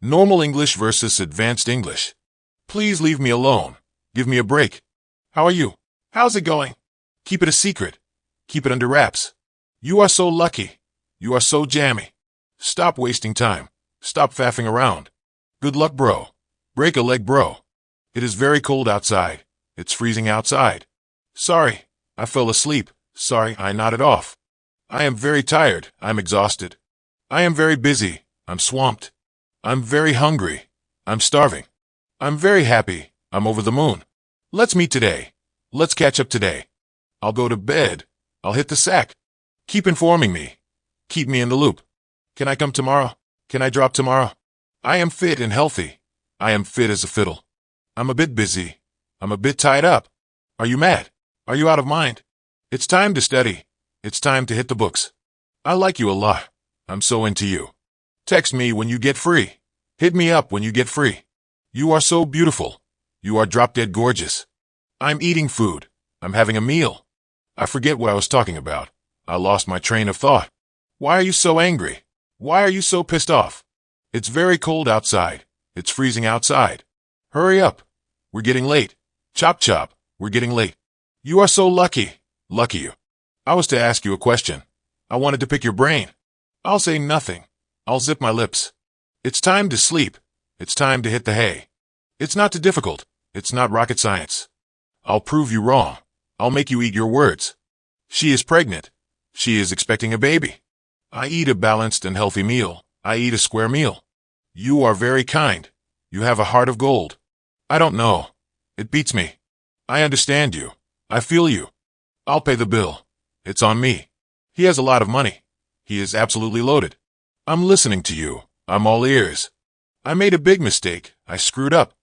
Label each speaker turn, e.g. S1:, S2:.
S1: Normal English versus Advanced English. Please leave me alone. Give me a break. How are you? How's it going? Keep it a secret. Keep it under wraps. You are so lucky. You are so jammy. Stop wasting time. Stop faffing around. Good luck, bro. Break a leg, bro. It is very cold outside. It's freezing outside. Sorry, I fell asleep. Sorry, I nodded off. I am very tired. I'm exhausted. I am very busy. I'm swamped. I'm very hungry. I'm starving. I'm very happy. I'm over the moon. Let's meet today. Let's catch up today. I'll go to bed. I'll hit the sack. Keep informing me. Keep me in the loop. Can I come tomorrow? Can I drop tomorrow? I am fit and healthy. I am fit as a fiddle. I'm a bit busy. I'm a bit tied up. Are you mad? Are you out of mind? It's time to study. It's time to hit the books. I like you a lot. I'm so into you. Text me when you get free. Hit me up when you get free. You are so beautiful. You are drop-dead gorgeous. I'm eating food. I'm having a meal. I forget what I was talking about. I lost my train of thought. Why are you so angry? Why are you so pissed off? It's very cold outside. It's freezing outside. Hurry up. We're getting late. Chop chop. We're getting late. You are so lucky. Lucky you. I was to ask you a question. I wanted to pick your brain. I'll say nothing. I'll zip my lips. It's time to sleep. It's time to hit the hay. It's not too difficult. It's not rocket science. I'll prove you wrong. I'll make you eat your words. She is pregnant. She is expecting a baby. I eat a balanced and healthy meal. I eat a square meal. You are very kind. You have a heart of gold. I don't know. It beats me. I understand you. I feel you. I'll pay the bill. It's on me. He has a lot of money. He is absolutely loaded. I'm listening to you. I'm all ears. I made a big mistake. I screwed up.